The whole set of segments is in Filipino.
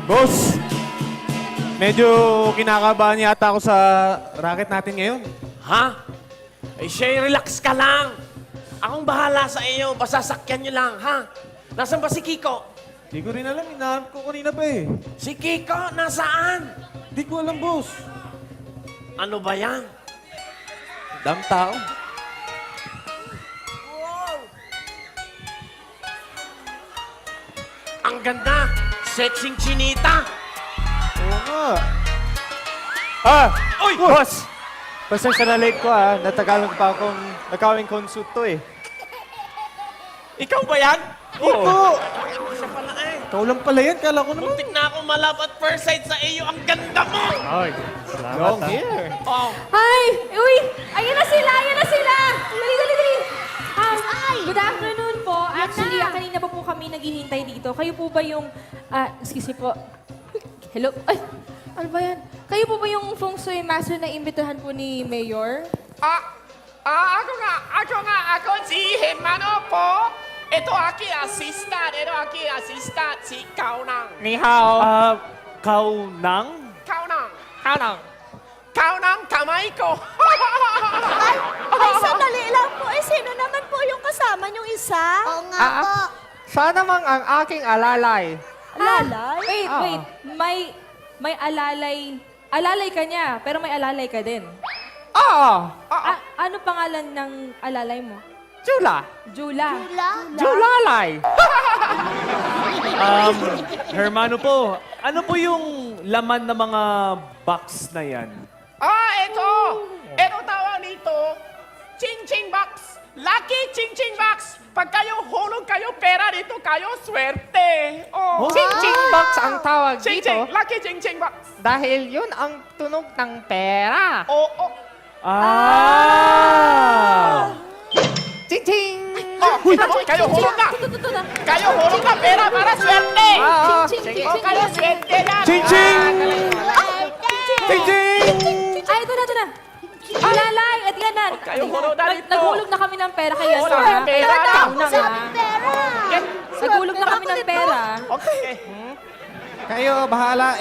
Boss, medyo kinakabahan yata ako sa racket natin ngayon. Ha? Eh, Shay, relax ka lang. Akong bahala sa iyo. Basta sakyan nyo lang, ha? Nasaan ba si Kiko? Di ko rin alam, inahanap ko kanina pa eh. Si Kiko, nasaan? Di ko alam, boss. Ano ba yan? Dam tao. Ang ganda. Sexing chinita. Oo nga. Ah! Uy! Boss! Pasensya na late ko Natagalog pa akong nakawing consult to eh. Ikaw ba yan? Ito! Siya pala eh. Ikaw lang pala yan, kala ko naman. Muntik na ako malove at first sight sa iyo. Ang ganda mo! Ay, salamat here. Oh. Hi! Uy! Ayun na sila! Ayun na sila! Dali, dali, dali! Good afternoon po. Actually, kanina pa po kami naghihintay dito. Kayo po ba yung... excuse me po. Hello? Ay! Ano ba yan? Kayo po ba yung feng shui master na imbitahan po ni Mayor? Ako si Hemano po. Ito aking assistant, si Kaunang. Ni hao. Kaunang? Kaunang kamay ko. Ay, sandali lang po. Eh, sino naman po yung kasama niyong isa? Oo nga po. Siya namang ang aking alalay. Lalay? Wait. May alalay. Alalay ka niya, pero may alalay ka din. Oo, Ano pangalan ng alalay mo? Jula. Jula. Julalay. Hermano po, ano po yung laman ng mga box na yan? Ito tawag dito, ching-ching box. Lucky ching-ching box. Pag kayo hulog kayo pera dito, kayo swerte. Oh. Ching-ching box ang tawag Ching-ching, dito. lucky ching-ching box. Dahil yun ang tunog ng pera. Oh. Ching-ching! Kita mo, kayo hulog na. Kayo hulog na pera para swerte. Sige. Kayo swerte na. Ching-ching! Ching-ching! Ay, ito na. Alalay, at yan na. Kayo hulog na dito. Naghulog na kami ng pera kaya Hulog na pera na. Naghulog na kami ng pera. Okay. Kayo, bahala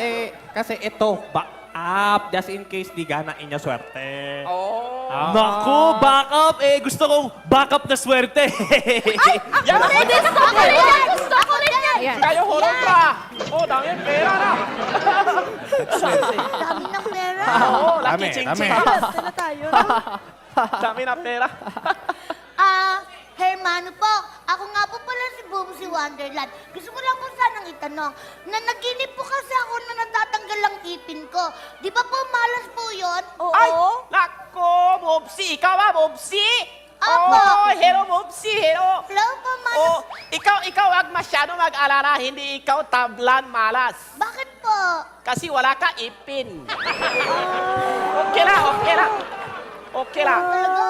kasi ito, just in case di gana inya swerte. Naku, backup! Gusto kong backup na swerte. Yan ang Gusto ko rin yan! Ayan. kayo hulog na. Dami pera na. Dami ng pera. Lucky ching-ching. Saan tayo? Dami na pera. Hermano po, ako nga po pala si Boomsy Wonderland. Gusto ko lang po sanang itanong, na naginip po kasi ako na natatanggal ang ipin ko. Di ba po malas po yun? Oo. Ay, nako, Bobsi. Ikaw ba, Bobsi? Opo. Hello, Bobsi. Hello. Hello po, malas. Ikaw wag masyado mag-alala. Hindi ikaw tablan malas. Bakit po? Kasi wala ka ipin. Okay na. Talaga?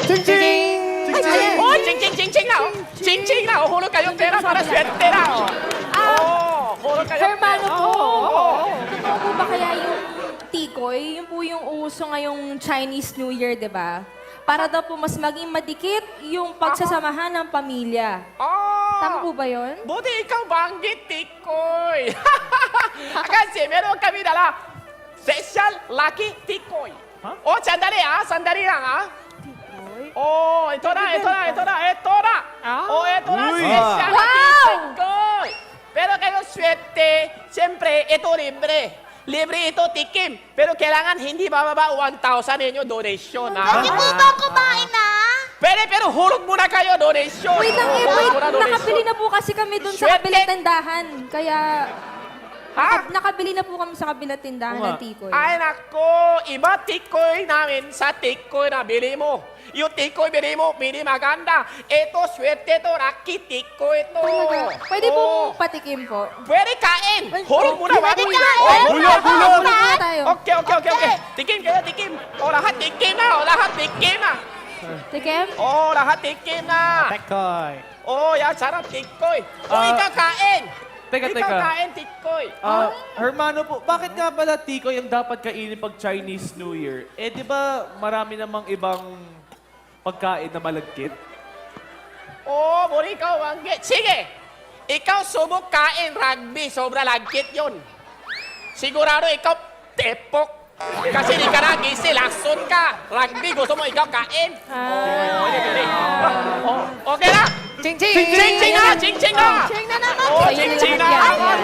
Ching-ching! Oh, ching-ching na. Ching-ching na. Hulog kayong pera para swerte na. Hulog kayong Hermano pera. po, totoo po ba kaya yung tikoy? Yun po yung uso ngayong Chinese New Year, di ba? Para daw po mas maging madikit yung pagsasamahan ng pamilya. Tama po ba yun? Buti ikaw banggit, Tikoy. Kasi meron kami dala special lucky Tikoy. Sandali lang ito na. Ito na, Uy. special lucky Tikoy. Pero kayo swerte, siyempre, ito libre. Libre ito, tikim. Pero kailangan hindi bababa 1,000 ninyo donation, ha? Pwede po ba kumain na? Pwede, pero hulog muna kayo donation. Wait lang Hulog muna donation. nakabili na po kasi kami dun sa Swerte. kabilang tindahan. Kaya, Ha? nakabili na po kami sa kabilang tindahan ng tikoy. Ay, nako. Iba tikoy namin sa tikoy na bili mo. Yung tikoy bili mo, bili maganda. Ito, swerte to, lucky tikoy to. Pwede po patikim po. Pwede kain. Hulog muna. Pwede wag- kain. Hulog. Hulog muna tayo. Okay. Tikim kayo, tikim. Lahat tikim na. Lahat Tikim? tikim na. Tekoy. Yan, sarap tikoy. Ikaw kain. Teka. Ikaw kain, tikoy. Hermano po, bakit nga pala tikoy ang dapat kainin pag Chinese New Year? Di ba marami namang ibang pagkain na malagkit? Muli ikaw, wanggit. Sige. ikaw subok kain rugby, sobra lagkit yun. Sigurado ikaw tepok. Kasi di ka nagising, lakson ka. Rugby, gusto mo ikaw kain. Okay na? Ching-ching! Ching-ching na! Ching-ching na! Ching na naman. Oo, ching-ching na!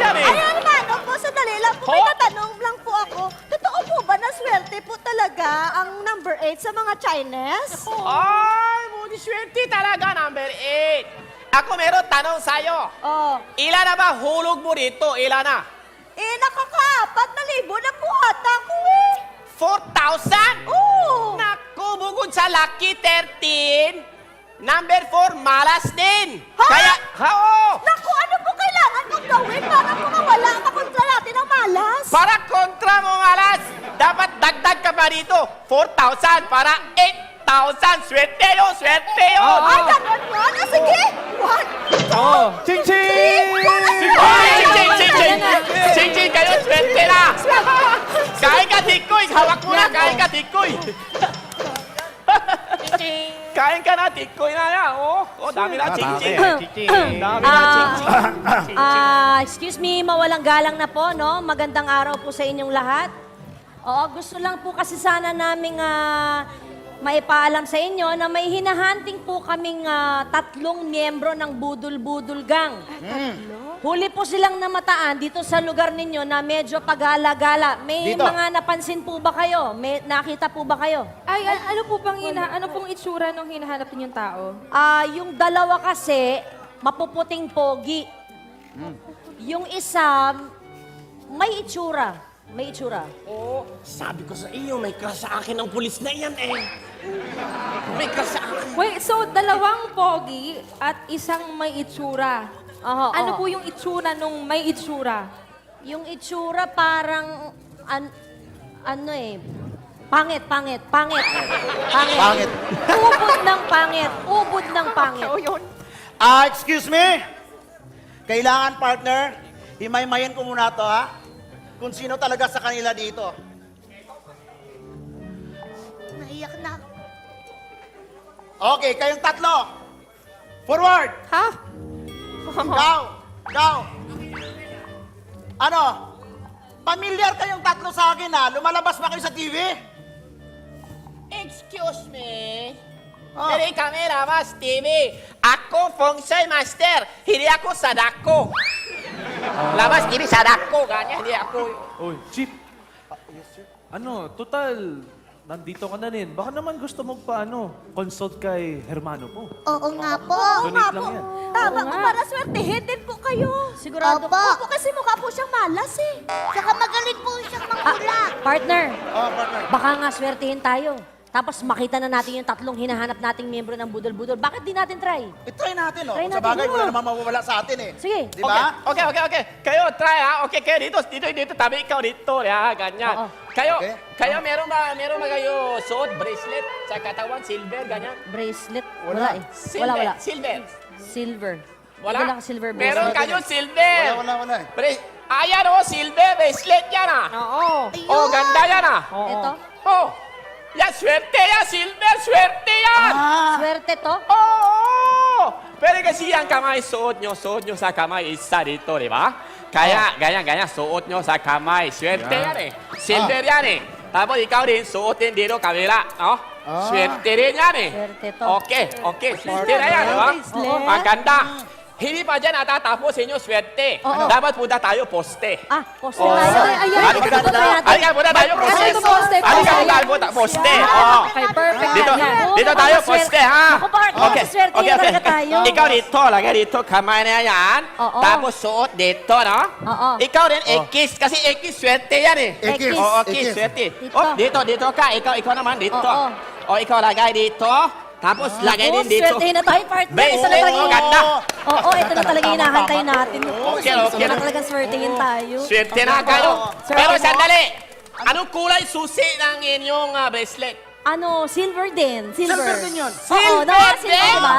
Yan eh. Ayun man, opo, sandali lang po. May tatanong lang po ako. Totoo po ba na swerte po talaga ang number 8 sa mga Chinese? Ay, buti swerte talaga, number 8. Ako meron tanong sa'yo. Oh. Ilan na ba hulog mo dito? Ilan na? Nakaka-4,000 na po ata ko eh. 4,000? Oo. Naku, bukod sa lucky 13, number 4, malas din. Ha? Kaya, oo. Naku, ano po kailangan kong gawin para po mawala ang kakontra natin ng malas? Para kontra mo malas, dapat dagdag ka pa dito. 4,000 para 8,000. Swerte yun, swerte yun. Ay, ganun yun. Sige. 1, Oh! Ching-ching! Ay, ching-ching! Ching-ching kayo, swerte na. Kain ka, tikoy. Hawak mo na, kain ka, tikoy. Kain ka na, tikoy na yan. Oh, dami na ching-ching. Ching-ching! Dami na ching-ching. Excuse me, mawalang galang na po, no? Magandang araw po sa inyong lahat. Oo, gusto lang po kasi sana naming maipaalam sa inyo na may hinahunting po kaming 3 miyembro ng Budol-Budol Gang. Huli po silang namataan dito sa lugar ninyo na medyo pagala-gala. May mga napansin po ba kayo? May nakita po ba kayo? Ay, ano po bang ano pong itsura nung hinahanap ninyong tao? Yung dalawa kasi, mapuputing pogi. Yung isa, may itsura. May itsura. Oh, sabi ko sa iyo, may crush sa akin ang pulis na yan eh. May crush sa akin. Wait, so dalawang pogi at isang may itsura. Oho, Ano oho. po yung itsura nung may itsura? Yung itsura parang, ano eh, pangit. Pangit. Ubod ng pangit. Ubod ng pangit. Excuse me? Kailangan, partner, himay-mayan ko muna to, ha? Kung sino talaga sa kanila dito. Naiyak na. Okay, kayong 3. Forward! Ha? Ikaw! Ano? Pamilyar kayong 3 sa akin, ha? Lumalabas ba kayo sa TV? Excuse me. Oh. Pero camera mas TV. Ako Feng Shui Master. Hindi ako Sadako. Labas TV Sadako. Ganyan, hindi ako. Oy, Chip. Ano, total, nandito ka na rin. Baka naman gusto mo pa, consult kay Hermano po. Oo nga po. Donate lang yan. Tama po, para swertihin din po kayo. Sigurado Opo. po. Opo, kasi mukha po siyang malas eh. Saka magaling po siyang manghula. Partner, Oh, partner. baka nga swertihin tayo. Tapos makita na natin yung 3 hinahanap nating miyembro ng Budol-Budol. Bakit di natin try? I-try natin, oh. Try Sa natin, bagay, oo. wala namang mawawala sa atin, eh. Sige. Di ba? Okay. Kayo, try ha. Okay, kayo dito. Tabi ikaw dito. Ya, ganyan. Oo. Okay. Kayo, meron ba kayo suot, bracelet, sa katawan, silver, ganyan? Bracelet? Wala eh. Wala. Silver. Silver. Wala? Wala akong silver Meron bracelet. kayo silver. Wala, eh. Ayan silver bracelet yan ah. Oo. Oh, ganda yan ah. Ito? Oh, yan, swerte yan, silver, swerte yan. Swerte to? Oo! Pero kasi ang kamay, suot nyo sa kamay, isa dito, di ba? Kaya, ganyan, suot nyo sa kamay. Swerte yan eh. Silver yan eh. Tapos ikaw din, suot din dito, kabila. No? Swerte rin yan eh. Swerte to. Okay. Swerte na yan, di ba? Bracelet. Maganda. Hindi pa dyan natatapos sa inyo swerte. Oo. Dapat punta tayo poste. Poste Oo. tayo. Ayan, Halika, halika, punta tayo poste. Ano to, poste? Halika, Poste. punta poste. Oo. Okay, perfect. Dito, Yan. dito tayo poste, ha? Ako, partner, swerte na talaga tayo. Ikaw dito, lagay dito, kamay na yan. Oo. Tapos suot dito, no? Oo. Ikaw rin, X, kasi X, swerte yan eh. X. Oo, X, swerte. Dito. Oh, dito ka. Ikaw naman, dito. Oo. O, ikaw lagay dito. Tapos lagay din dito. Swerte na tayo, partner. Ito na Bracelet, talaga oh, ganda. Oo, ito na talaga hinahantay natin. Okay. Gusto na talaga swertihin tayo. Swerte na kayo. Swerte Pero na. sandali, anong kulay susi ng inyong bracelet? Silver din. Silver. Silver din yun. Oo, nakasilver, din? diba?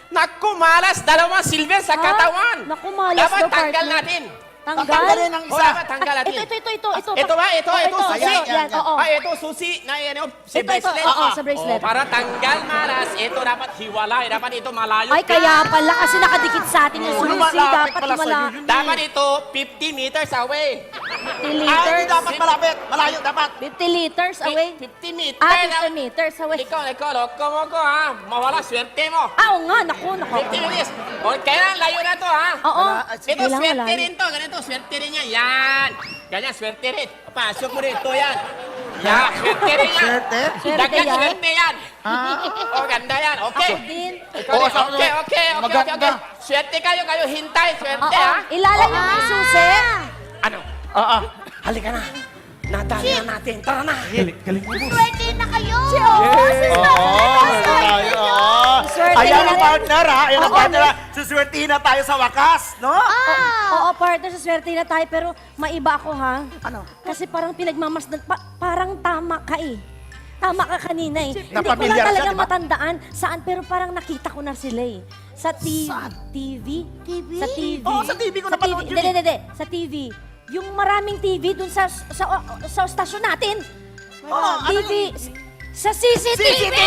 Naku, malas. Dalawang silver sa katawan. Naku, malas Dapat daw, tanggal partner. natin. Tanggal? Tatanggalin ang O, isa. dapat tanggal natin. Ito. Ito ba? Ito susi. Ayan, yan, yan. Oo. Ay, ito susi na yan. Si Ito, bracelet. oo, sa bracelet. Para tanggal malas, ito dapat hiwalay. Dapat ito malayo. Ay, kaya pala kasi nakadikit sa atin yung Oo, susi. malapit Dapat pala wala. sa'yo yun. Dapat ito 50 meters away. 50 Hindi liters. dapat malapit. Malayo dapat. 50 liters away. 50 meters. 50 meters away. Ikaw, loko mo ko ha. Mawala swerte mo. Oo nga, naku. 50 meters. O, kailangan layo na to ha. Oo. Ito, Kailangan swerte malayo. rin to. Ganito, swerte rin yan. Yan. Ganyan, swerte rin. Pasok mo rin ito yan. Yan, swerte rin yan. Swerte? Swerte Dagang yan. swerte yan. O, ganda yan. Okay. Din. Ikaw din. Okay. Maganda. Swerte kayo hintay. Swerte Oo. ha. Ilalayo mo yung susi. Ano? Halika na. Nadali na natin. Tara na. Galing mo, boss. Swerte na kayo! Swerte Ayan na ang rin. partner ha. Ayan ang partner ha. Suswertihin na tayo sa wakas, no? Oo, partner, sa swerte na tayo, pero maiba ako, ha? Ano? Kasi parang pinagmamasdan, parang tama ka eh. Tama ka kanina eh. Hindi ko lang Napamilyar siya, talaga di ba? matandaan saan, pero parang nakita ko na sila eh. Sa TV? TV? Sa TV. Oo, sa TV ko napanood yun eh. Hindi. Sa TV. Yung maraming TV dun sa stasyon natin. Oo, ano TV. Sa CCTV! CCTV!